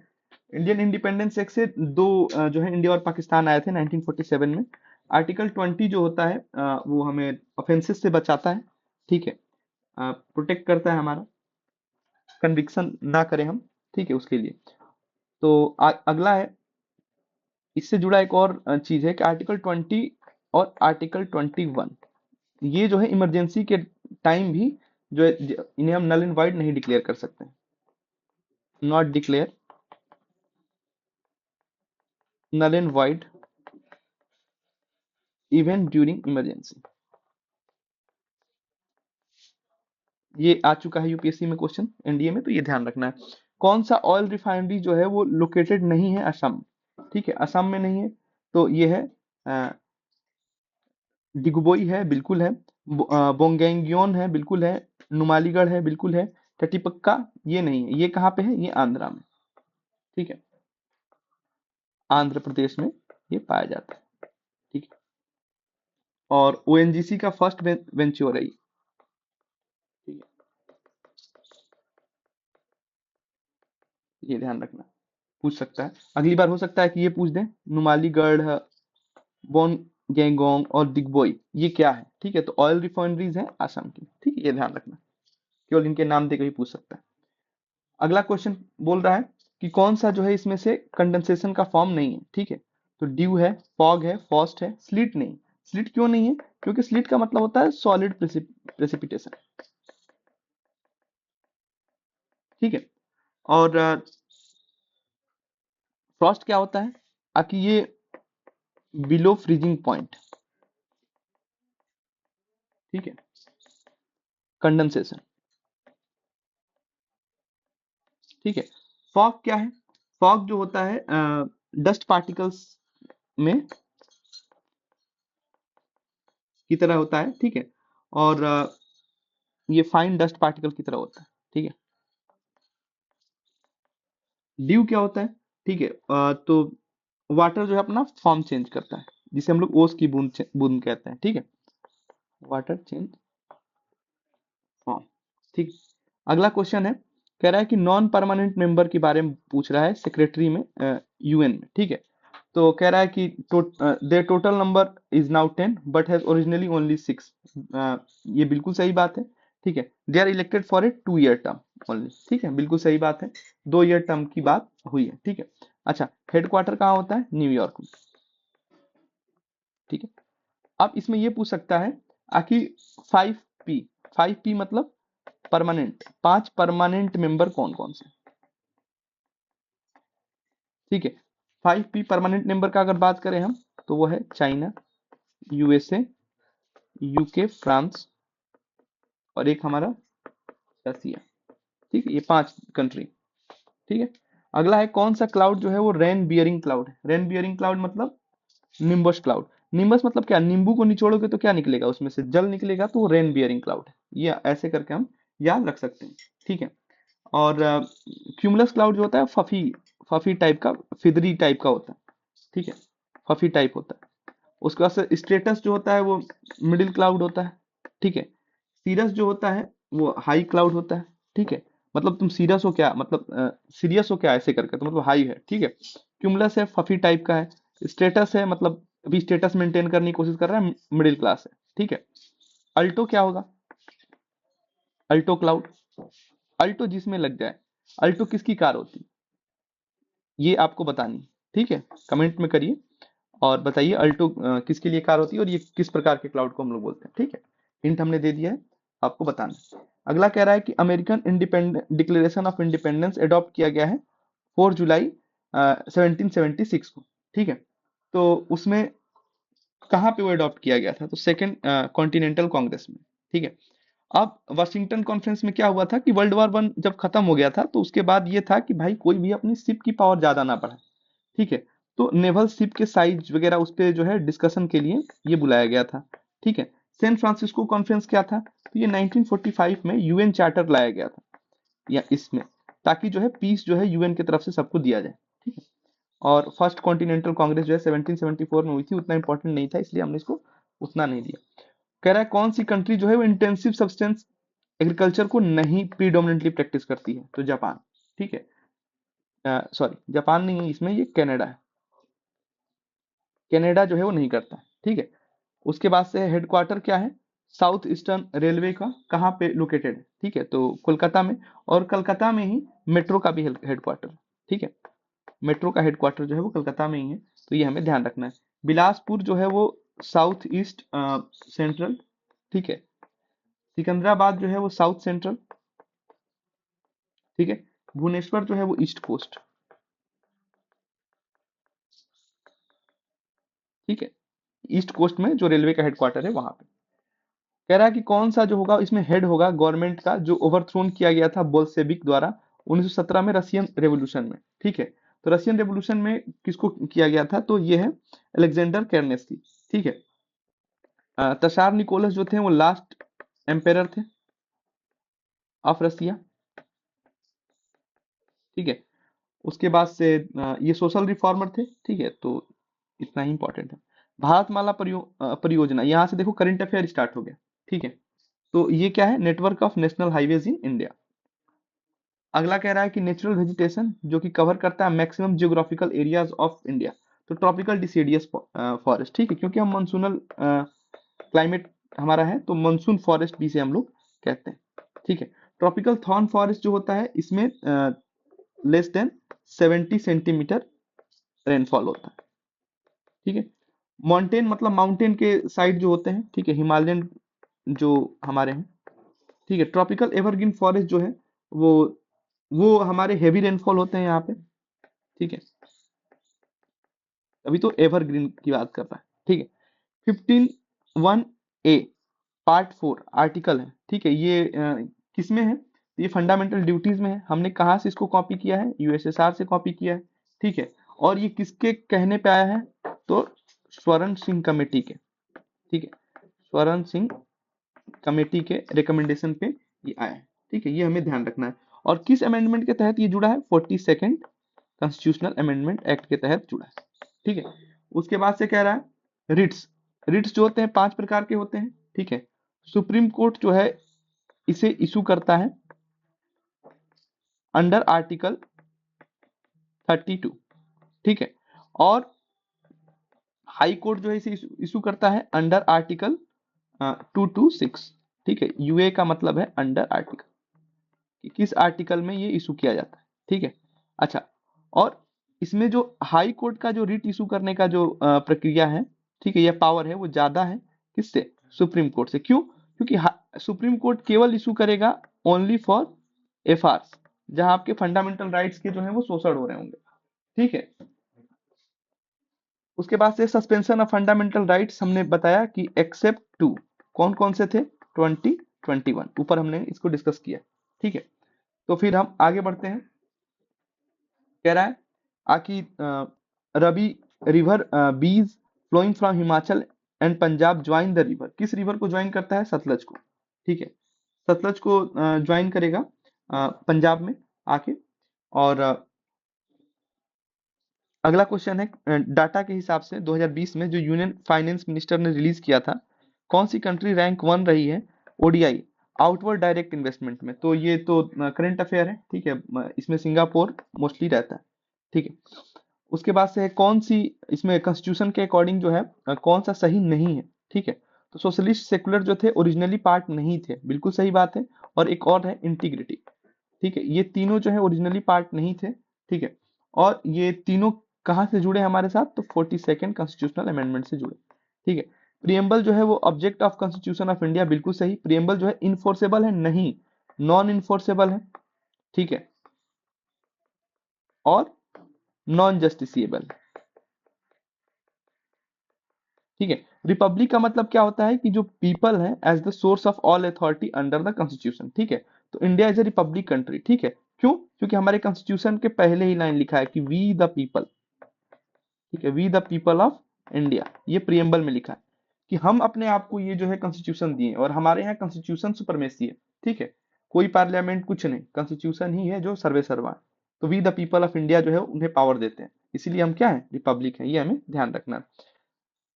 इंडियन इंडिपेंडेंस एक्ट से दो जो है इंडिया और पाकिस्तान आए थे 1947 में। आर्टिकल 20 जो होता है वो हमें ऑफेंसेस से बचाता है। ठीक है, प्रोटेक्ट करता है हमारा, कन्विक्शन ना करें हम। ठीक है, उसके लिए। तो अगला है, इससे जुड़ा एक और चीज है कि आर्टिकल 20 और आर्टिकल 21, ये जो है इमरजेंसी के टाइम भी जो है इन्हें हम नल एंड वाइड नहीं डिक्लेयर कर सकते, not declare null and void even during emergency. ये आ चुका है यूपीएससी में क्वेश्चन, एनडीए में, तो ये ध्यान रखना है। कौन सा ऑयल रिफाइनरी जो है वो लोकेटेड नहीं है असम में? ठीक है, असम में नहीं है, तो ये है डिगबोई है, बिल्कुल है। बोंगैंगियोन है, बिल्कुल है। नुमालीगढ़ है, बिल्कुल है। टटीपक्का ये नहीं है। ये कहाँ पे है? ये आंध्रा में। ठीक है, आंध्र प्रदेश में ये पाया जाता है। ठीक है, और ओएनजीसी का फर्स्ट वेंचर है ये। ठीक है, ये ध्यान रखना, पूछ सकता है अगली बार, हो सकता है कि ये पूछ दें नुमालीगढ़, बोन गैंगोंग और दिग्बोई ये क्या है। ठीक है, तो ऑयल रिफाइनरीज है असम की। ठीक है, ये ध्यान रखना, केवल इनके नाम देकर ही पूछ सकता है। अगला क्वेश्चन बोल रहा है कि कौन सा जो है इसमें से कंडेंसेशन का फॉर्म नहीं है। ठीक है, तो ड्यू है, फॉग है, फ्रॉस्ट है, स्लिट नहीं। स्लिट क्यों नहीं है? क्योंकि स्लिट का मतलब होता है सॉलिड प्रेसिपिटेशन। ठीक है, और फ्रॉस्ट क्या होता है? आकि ये बिलो फ्रीजिंग पॉइंट। ठीक है, कंडेंसेशन। ठीक है, फॉग क्या है? फॉग जो होता है डस्ट पार्टिकल्स में की तरह होता है। ठीक है, और ये फाइन डस्ट पार्टिकल की तरह होता है। ठीक है, ड्यू क्या होता है? ठीक है, तो वाटर जो है अपना फॉर्म चेंज करता है, जिसे हम लोग ओस की बूंद बूंद कहते हैं। ठीक है, वाटर चेंज फॉर्म। ठीक, अगला क्वेश्चन है, कह रहा है कि नॉन परमानेंट मेंबर के बारे में पूछ रहा है, सेक्रेटरी में, यूएन में। ठीक है, तो कह रहा है कि there total number is now 10 but has originally only 6। ये बिल्कुल सही बात है। ठीक है, they are elected for a 2 year term only. ठीक है, बिल्कुल सही बात है, 2 ईयर टर्म की बात हुई है। ठीक है, अच्छा, हेडक्वार्टर कहाँ होता है? न्यूयॉर्क में। ठीक है, अब इसमें ये पूछ सकता है आखिर 5P, 5P मतलब परमानेंट, 5 परमानेंट मेंबर कौन कौन से? ठीक है, 5P परमानेंट मेंबर का अगर बात करें हम, तो वो है चाइना, यूएसए, यूके, फ्रांस और एक हमारा रसिया। ठीक है, ये 5 कंट्री। ठीक है, अगला है कौन सा क्लाउड जो है वो रेन बियरिंग क्लाउड है? रेन बियरिंग क्लाउड मतलब निम्बस क्लाउड। निम्बस मतलब क्या? नींबू को निचोड़ोगे तो क्या निकलेगा? उसमें से जल निकलेगा, तो वो रेन बियरिंग क्लाउड है। ये ऐसे करके हम याद रख सकते हैं। ठीक है, और क्यूमुलस क्लाउड जो होता है फफी, फफी टाइप का, फिदरी टाइप का होता है, ठीक है, फफी टाइप होता है। उसके बाद से स्टेटस जो होता है वो मिडिल क्लाउड होता है, ठीक है। सीरस जो होता है वो हाई क्लाउड होता है, ठीक है। मतलब तुम सीरियस हो क्या, मतलब सीरियस हो क्या ऐसे करके, तो मतलब हाई है, ठीक है। क्यूमुलस है, फफी टाइप का है। स्टेटस है, मतलब अभी स्टेटस मेंटेन करने की कोशिश कर रहा है, मिडिल क्लास है, ठीक है। अल्टो क्या होगा, अल्टो क्लाउड, अल्टो जिसमें लग जाए। अल्टो किसकी कार होती है, ये आपको बतानी है, ठीक है। कमेंट में करिए और बताइए अल्टो किसके लिए कार होती है और ये किस प्रकार के क्लाउड को हम लोग बोलते हैं, ठीक है। हिंट हमने दे दिया है, आपको बताना है। अगला कह रहा है कि American independent declaration of independence adopt किया गया है 4 जुलाई 1776 को, ठीक है। तो उसमें कहाँ पे वो अडॉप्ट किया गया था, तो सेकेंड कॉन्टिनेंटल कांग्रेस में, ठीक है। अब वाशिंगटन कॉन्फ्रेंस में क्या हुआ था कि वर्ल्ड वॉर 1 जब खत्म हो गया था तो उसके बाद ये था कि भाई कोई भी अपनी शिप की पावर ज्यादा ना बढ़ाए, ठीक है। तो नेवल शिप के साइज वगैरह उस पे जो है डिस्कशन के लिए ये बुलाया गया था, ठीक है। सैन फ्रांसिस्को कॉन्फ्रेंस क्या था, तो ये 1945 में यूएन चार्टर लाया गया था या इसमें, ताकि जो है पीस जो है यूएन की तरफ से सबको दिया जाए, ठीक है। और फर्स्ट कॉन्टिनेंटल कांग्रेस जो है 1774 में हुई थी, उतना इंपॉर्टेंट नहीं था इसलिए हमने इसको उतना नहीं दिया। कह रहा है कौन सी कंट्री जो है वो इंटेंसिव सब्सटेंस एग्रीकल्चर को नहीं प्रीडोमिनेंटली प्रैक्टिस करती है, तो जापान, ठीक है। सॉरी, जापान नहीं है इसमें, ये कनाडा है। कनाडा जो है वो नहीं करता है, ठीक है। उसके बाद से हेडक्वार्टर क्या है, साउथ ईस्टर्न रेलवे का कहाँ पे लोकेटेड है, ठीक है, तो कोलकाता में। और कलकत्ता में ही मेट्रो का भी हेडक्वार्टर, ठीक है। मेट्रो का हेडक्वार्टर जो है वो कलकत्ता में ही है, तो ये हमें ध्यान रखना है। बिलासपुर जो है वो साउथ ईस्ट सेंट्रल, ठीक है। सिकंदराबाद जो है वो साउथ सेंट्रल, ठीक है। भुवनेश्वर जो है वो ईस्ट कोस्ट, ठीक है। ईस्ट कोस्ट में जो रेलवे का हेडक्वार्टर है वहां पे। कह रहा है कि कौन सा जो होगा इसमें हेड होगा गवर्नमेंट का, जो ओवरथ्रोन किया गया था बोल्शेविक द्वारा 1917 में रशियन रेवोल्यूशन में, ठीक है। तो रशियन रेवोल्यूशन में किसको किया गया था, तो ये है अलेक्जेंडर केर्नेस्की, ठीक है। तसार निकोलस जो थे वो लास्ट एम्पेरर थे ऑफ रसिया, ठीक है। उसके बाद से ये सोशल रिफॉर्मर थे, ठीक है, तो इतना ही इंपॉर्टेंट है। भारतमाला परियोजना, यहाँ से देखो करंट अफेयर स्टार्ट हो गया, ठीक है। तो ये क्या है, network of national highways in India. अगला कह रहा है कि नेचुरल वेजिटेशन जो कि कवर करता है maximum geographical areas of India, तो ट्रॉपिकल डिसीडियस फॉरेस्ट, ठीक है, क्योंकि हम मानसूनल क्लाइमेट हमारा है, तो मानसून फॉरेस्ट भी से हम लोग कहते हैं, ठीक है। ट्रॉपिकल थॉर्न फॉरेस्ट जो होता है इसमें लेस देन 70 सेंटीमीटर रेनफॉल होता है, ठीक है। माउंटेन मतलब माउंटेन के साइड जो होते हैं, ठीक है, हिमालयन जो हमारे हैं, ठीक है। ट्रॉपिकल एवरग्रीन फॉरेस्ट जो है वो वो हमारे हेवी रेनफॉल होते हैं यहाँ पे, ठीक है। अभी तो एवरग्रीन की बात कर रहा है, ठीक है। 15(1)(a) पार्ट 4 आर्टिकल है, ठीक है। ये किसमें है, ये फंडामेंटल ड्यूटीज में है। हमने कहाँ से इसको कॉपी किया है, यूएसएसआर से कॉपी किया है, ठीक है। और ये किसके कहने पे आया है, तो स्वर्ण सिंह कमेटी के, ठीक है, स्वर्ण सिंह कमेटी के रिकमेंडेशन पे ये आया है, ठीक है। ये हमें ध्यान रखना है। और किस अमेंडमेंट के तहत ये जुड़ा है, 42nd कॉन्स्टिट्यूशनल अमेंडमेंट एक्ट के तहत जुड़ा है, ठीक है। उसके बाद से कह रहा है रिट्स, रिट्स जो होते हैं 5 प्रकार के होते हैं, ठीक है। सुप्रीम कोर्ट जो है इसे इशू करता है अंडर आर्टिकल 32, ठीक है। और हाई कोर्ट जो है इसे इशू करता है अंडर आर्टिकल 226, ठीक है। यूए का मतलब है अंडर आर्टिकल, कि किस आर्टिकल में ये इशू किया जाता है, ठीक है। अच्छा, और इसमें जो हाई कोर्ट का जो रिट इशू करने का जो प्रक्रिया है, ठीक है, यह पावर है वो ज्यादा है किससे, सुप्रीम कोर्ट से। क्यों, क्योंकि सुप्रीम कोर्ट केवल इशू करेगा ओनली फॉर एफआर, जहां आपके फंडामेंटल राइट्स के जो है वो शोषण हो रहे होंगे, ठीक है। उसके बाद से सस्पेंशन ऑफ फंडामेंटल राइट्स हमने बताया कि एक्सेप्ट टू, कौन कौन से थे, 2021 ऊपर हमने इसको डिस्कस किया, ठीक है। तो फिर हम आगे बढ़ते हैं। कह रहा है आकि Ravi river Beas flowing from Himachal and Punjab join the river, किस रिवर को ज्वाइन करता है, सतलज को, ठीक है। सतलज को ज्वाइन करेगा पंजाब में आके। और अगला क्वेश्चन है, डाटा के हिसाब से 2020 में जो यूनियन फाइनेंस मिनिस्टर ने रिलीज किया था, कौन सी कंट्री रैंक 1 रही है ओडीआई आउटवर्ड डायरेक्ट इन्वेस्टमेंट में? तो ये तो करंट अफेयर है, ठीक है। इसमें सिंगापुर मोस्टली रहता है, ठीक है। उसके बाद से है कौन सी, इसमें कॉन्स्टिट्यूशन के अकॉर्डिंग जो है कौन सा सही नहीं है, ठीक है। तो सोशलिस्ट सेकुलर जो थे ओरिजिनली पार्ट नहीं थे, बिल्कुल सही बात है। और एक और है इंटीग्रिटी, ठीक है। ये तीनों जो है ओरिजिनली पार्ट नहीं थे, ठीक है। और ये तीनों कहाँ से जुड़े हमारे साथ? तो 42nd कॉन्स्टिट्यूशनल अमेंडमेंट से जुड़े, ठीक है। प्रियम्बल जो है वो object of constitution of India, बिल्कुल सही। प्रियम्बल जो है इनफोर्सेबल है? नहीं, नॉन इनफोर्सेबल है, ठीक है। और नॉन जस्टिसिएबल, ठीक है। रिपब्लिक का मतलब क्या होता है कि जो पीपल है as the source of all authority under the constitution, ठीक है। तो India is a republic country, ठीक है। क्यों? क्योंकि हमारे कॉन्स्टिट्यूशन के पहले ही लाइन लिखा है कि वी द पीपल, ठीक है, we the people of India, ये प्रियम्बल में लिखा है कि हम अपने आप को ये जो है कॉन्स्टिट्यूशन दिए, और हमारे यहाँ कॉन्स्टिट्यूशन सुपरमेसी है, ठीक है। कोई पार्लियामेंट कुछ नहीं, कॉन्स्टिट्यूशन ही है जो सर्वे सर्वा है। तो we the people of India जो है उन्हें पावर देते हैं, इसीलिए हम क्या है, रिपब्लिक है, ये हमें ध्यान रखना है।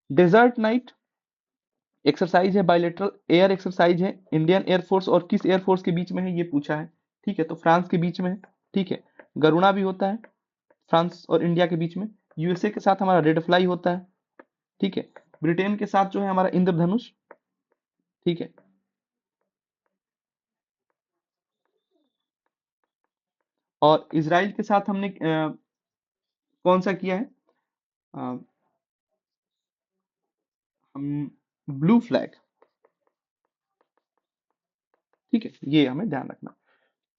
डेजर्ट नाइट एक्सरसाइज है, बायलेटरल एयर एक्सरसाइज है, इंडियन एयरफोर्स और किस एयरफोर्स के बीच में है, ये पूछा है, ठीक है। तो फ्रांस के बीच में है, ठीक है। गरुणा भी होता है फ्रांस और इंडिया के बीच में। यूएसए के साथ हमारा रेड फ्लाई होता है, ठीक है। ब्रिटेन के साथ जो है हमारा इंद्रधनुष, ठीक है। और इसराइल के साथ हमने कौन सा किया है? अ, हम ब्लू फ्लैग, ठीक है, ये हमें ध्यान रखना।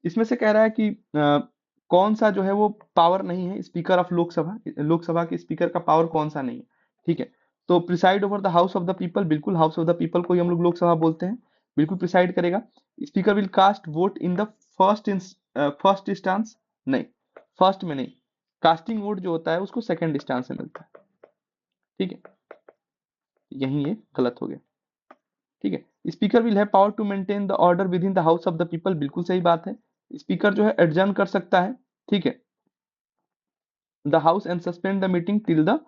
इसमें से कह रहा है कि कौन सा जो है वो पावर नहीं है स्पीकर ऑफ लोकसभा, लोकसभा के स्पीकर का पावर कौन सा नहीं है, ठीक है। तो preside over the house of the people, बिल्कुल हाउस ऑफ द पीपल को ही हम लोग लोकसभा बोलते हैं, बिल्कुल प्रिसाइड करेगा। Speaker will cast vote in the first first instance, नहीं, फर्स्ट में नहीं, कास्टिंग वोट जो होता है उसको सेकंड इंस्टांस से मिलता है, ठीक है। यही ये गलत हो गया, ठीक है। Speaker will have power to maintain the order within the house of the people, बिल्कुल सही बात है। स्पीकर जो है एडजर्न कर सकता है, ठीक है, the house and suspend the meeting till the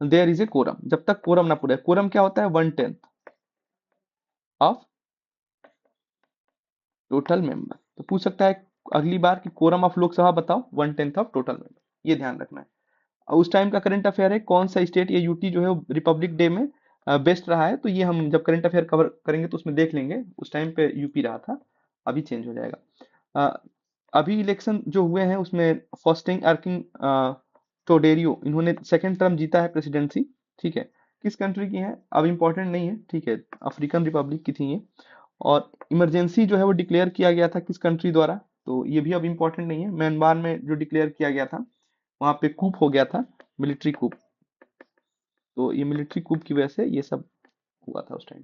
there is a quorum, जब तक कोरम ना पूरे। कोरम क्या होता है? 1/10 ऑफ टोटल मेंबर। तो पूछ सकता है अगली बार कि कोरम ऑफ लोकसभा बताओ, 1/10 ऑफ टोटल मेंबर, ये ध्यान रखना है। और उस टाइम का करंट अफेयर है कौन सा स्टेट या यूटी जो है रिपब्लिक डे में बेस्ट रहा है, तो ये हम जब करंट अफेयर कवर करेंगे तो उसमें देख लेंगे। उस टाइम पे यूपी रहा था, अभी चेंज हो जाएगा। अ, अभी इलेक्शन जो हुए हैं उसमें फास्टिंग अर्किंग टोडेरियो, इन्होंने सेकंड टर्म जीता है प्रेसिडेंसी, ठीक है। किस कंट्री की है अब इम्पोर्टेंट नहीं है, ठीक है, अफ्रीकन रिपब्लिक की थी ये। और इमरजेंसी जो है वो डिक्लेयर किया गया था किस कंट्री द्वारा, तो ये भी अब इम्पोर्टेंट नहीं है। म्यांमार में जो डिक्लेयर किया गया था वहां पे कूप हो गया था, मिलिट्री कूप। तो ये मिलिट्री कूप की वजह से ये सब हुआ था उस टाइम।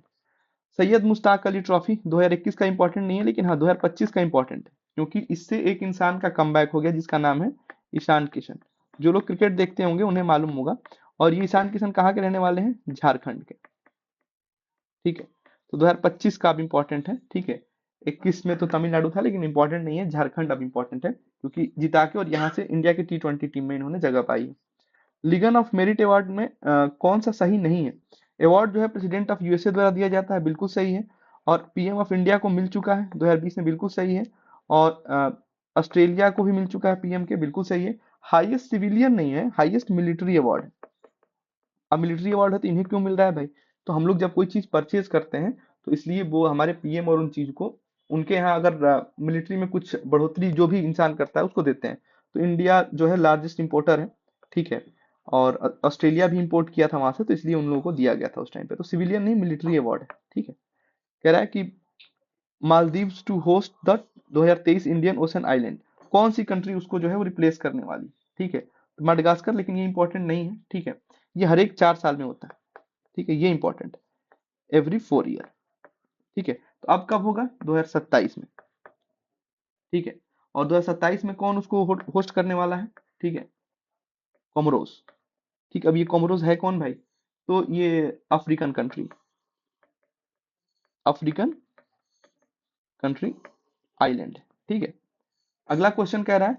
सैयद मुश्ताक अली ट्रॉफी 2021 का इंपॉर्टेंट नहीं है, लेकिन हाँ 2025 का इंपॉर्टेंट है, क्योंकि इससे एक इंसान का कमबैक हो गया जिसका नाम है ईशान किशन। जो लोग क्रिकेट देखते होंगे उन्हें मालूम होगा। और ये ईशान किशन कहाँ के रहने वाले हैं? झारखंड के, ठीक है। तो 2025 का अब इम्पोर्टेंट है, ठीक है। 21 में तो तमिलनाडु था, लेकिन इंपॉर्टेंट नहीं है, झारखंड अब इम्पोर्टेंट है क्योंकि जिता के और यहाँ से इंडिया की T20 टीम में इन्होंने जगह पाई है। लीगन ऑफ मेरिट अवार्ड में कौन सा सही नहीं है? अवार्ड जो है प्रेसिडेंट ऑफ यूएसए द्वारा दिया जाता है, बिल्कुल सही है। और पीएम ऑफ इंडिया को मिल चुका है 2020 में, बिल्कुल सही है। और ऑस्ट्रेलिया को भी मिल चुका है पीएम के, बिल्कुल सही है। हाईएस्ट सिविलियन नहीं है, हाईएस्ट मिलिट्री अवार्ड। अब मिलिट्री अवार्ड है तो इन्हें क्यों मिल रहा है भाई? तो हम लोग जब कोई चीज परचेज करते हैं तो इसलिए वो हमारे पीएम और उन चीज को, उनके यहाँ अगर मिलिट्री में कुछ बढ़ोतरी जो भी इंसान करता है उसको देते हैं। तो इंडिया जो है लार्जेस्ट इंपोर्टर है, ठीक है। और ऑस्ट्रेलिया भी इंपोर्ट किया था वहां से, तो इसलिए उन लोगों को दिया गया था उस टाइम पे। तो सिविलियन नहीं, मिलिट्री अवार्ड है, ठीक है। कह रहा है कि Maldives to host the 2023 Indian Ocean island, कौन सी कंट्री उसको जो है वो रिप्लेस करने वाली, ठीक है। तो मडगास्कर, लेकिन ये इंपॉर्टेंट नहीं है, ठीक है। ये हर एक 4 साल में होता है, ठीक है, ये इंपॉर्टेंट है, एवरी 4 ईयर, ठीक है। तो अब कब होगा? 2027 में, ठीक है। और 2027 में कौन उसको होस्ट करने वाला है? ठीक है, कोमोरोस, ठीक है। अब ये कोमोरोस है कौन भाई? तो ये African country, African country island, ठीक है। अगला क्वेश्चन कह रहा है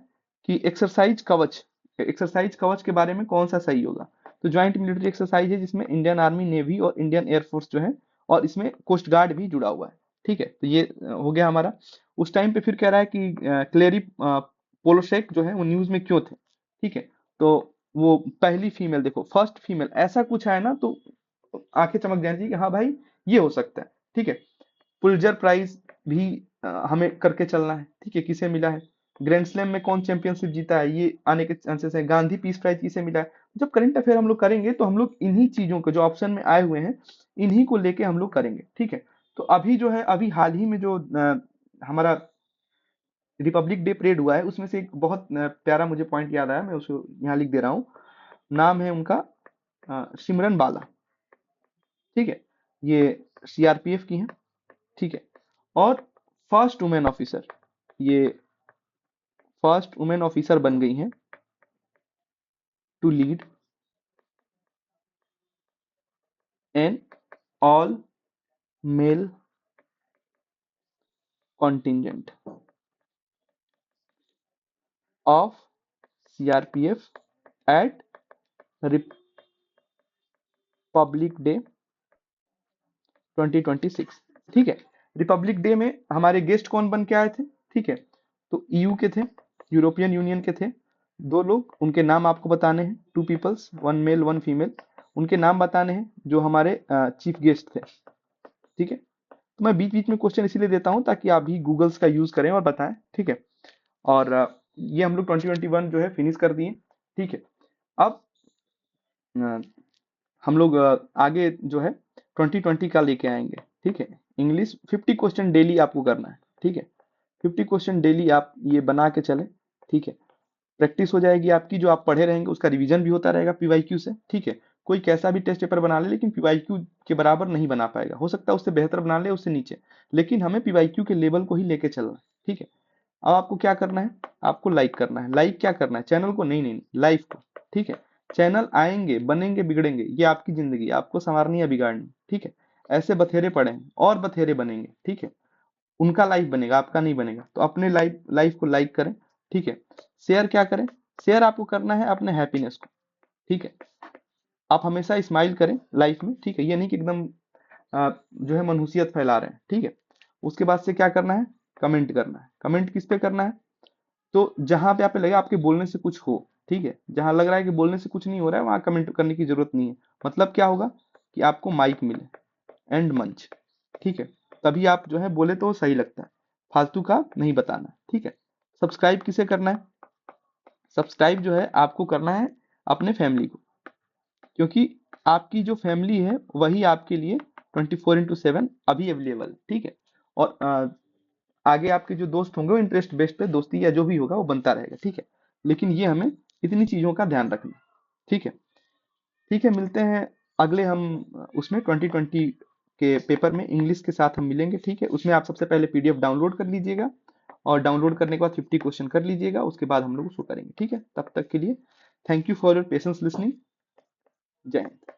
कि एक्सरसाइज कवच एक्सरसाइज कवच के बारे में कौन सा सही होगा? तो ज्वाइंट मिलिट्री एक्सरसाइज है जिसमें इंडियन आर्मी, नेवी और इंडियन एयरफोर्स जो है, और इसमें कोस्ट गार्ड भी जुड़ा हुआ है। ठीक है, तो ये हो गया हमारा। उस टाइम पे फिर कह रहा है कि क्लेरी पोलोशेक जो है वो न्यूज में क्यों थे? ठीक है, तो वो पहली फीमेल, देखो फर्स्ट फीमेल, ऐसा कुछ है ना तो आंखें चमक जानी चाहिए कि हाँ भाई ये हो सकता है। ठीक है, पुलित्जर प्राइज भी हमें करके चलना है। ठीक है, किसे मिला है? ग्रैंड स्लैम में कौन चैंपियनशिप जीता है, ये आने के चांसेस है। गांधी पीस प्राइज किसे मिला है? जब करंट अफेयर हम लोग करेंगे तो हम लोग इन्हीं चीजों को जो ऑप्शन में आए हुए हैं इन्हीं को लेके हम लोग करेंगे। ठीक है, तो अभी जो है, अभी हाल ही में जो हमारा रिपब्लिक डे परेड हुआ है उसमें से एक बहुत प्यारा मुझे पॉइंट याद आया, मैं उसको यहाँ लिख दे रहा हूँ। नाम है उनका सिमरन बाला। ठीक है, ये सीआरपीएफ की हैं। ठीक है, और फर्स्ट वुमेन ऑफिसर, ये फर्स्ट वुमेन ऑफिसर बन गई हैं to lead an all male contingent of CRPF at Republic Day 2026। ठीक है, रिपब्लिक डे में हमारे गेस्ट कौन बन के आए थे? ठीक है, तो ईयू के थे, यूरोपियन यूनियन के थे दो लोग, उनके नाम आपको बताने हैं। Two peoples, one male one female, उनके नाम बताने हैं जो हमारे चीफ गेस्ट थे। ठीक है, तो मैं बीच बीच में क्वेश्चन इसीलिए देता हूं ताकि आप भी गूगल्स का यूज करें और बताएं। ठीक है, और ये हम लोग 2021 जो है फिनिश कर दिए। ठीक है, अब अ, हम लोग आगे जो है 2020 का लेके आएंगे। ठीक है, इंग्लिश 50 क्वेश्चन डेली आपको करना है। ठीक है, 50 क्वेश्चन डेली आप ये बना के चले। ठीक है, प्रैक्टिस हो जाएगी आपकी, जो आप पढ़े रहेंगे उसका रिवीजन भी होता रहेगा पीवाईक्यू से। ठीक है, कोई कैसा भी टेस्ट पेपर बना ले लेकिन पीवाईक्यू के बराबर नहीं बना पाएगा, हो सकता है उससे बेहतर बना ले, उससे नीचे, लेकिन हमें पीवाईक्यू के लेवल को ही लेके चलना है। ठीक है, अब आपको क्या करना है? आपको लाइक करना है। लाइक क्या करना है? चैनल को, नहीं नहीं, लाइफ को। ठीक है, चैनल आएंगे, बनेंगे, बिगड़ेंगे, ये आपकी जिंदगी, आपको संवारनी है, बिगाड़नी। ठीक है, ऐसे बथेरे पड़े और बथेरे बनेंगे। ठीक है, उनका लाइफ बनेगा, आपका नहीं बनेगा, तो अपने लाइफ लाइफ को लाइक करें। ठीक है, शेयर क्या करें? शेयर आपको करना है अपने हैप्पीनेस को। ठीक है, आप हमेशा स्माइल करें लाइफ में। ठीक है, ये नहीं कि एकदम जो है मनहूसियत फैला रहे हैं। ठीक है, उसके बाद से क्या करना है? कमेंट करना है। कमेंट किस पे करना है? तो जहां पे आप लगे आपके बोलने से कुछ हो। ठीक है, जहां लग रहा है कि बोलने से कुछ नहीं हो रहा है वहां कमेंट करने की जरूरत नहीं है। मतलब क्या होगा कि आपको माइक मिले, एंड मंच। ठीक है, तभी आप जो है बोले तो सही लगता है, फालतू का नहीं बताना। ठीक है, सब्सक्राइब किसे करना है? सब्सक्राइब जो है आपको करना है अपने फैमिली को, क्योंकि आपकी जो फैमिली है वही आपके लिए 24/7 अभी अवेलेबल। ठीक है, और आगे आपके जो दोस्त होंगे वो इंटरेस्ट बेस्ड पे दोस्ती या जो भी होगा वो बनता रहेगा। ठीक है, लेकिन ये हमें इतनी चीजों का ध्यान रखना है। ठीक है, ठीक है, मिलते हैं अगले हम उसमें 2020 के पेपर में इंग्लिश के साथ हम मिलेंगे। ठीक है, उसमें आप सबसे पहले पीडीएफ डाउनलोड कर लीजिएगा, और डाउनलोड करने के बाद 50 क्वेश्चन कर लीजिएगा, उसके बाद हम लोग उसको करेंगे। ठीक है, तब तक के लिए thank you for your patience listening. जय हिंद।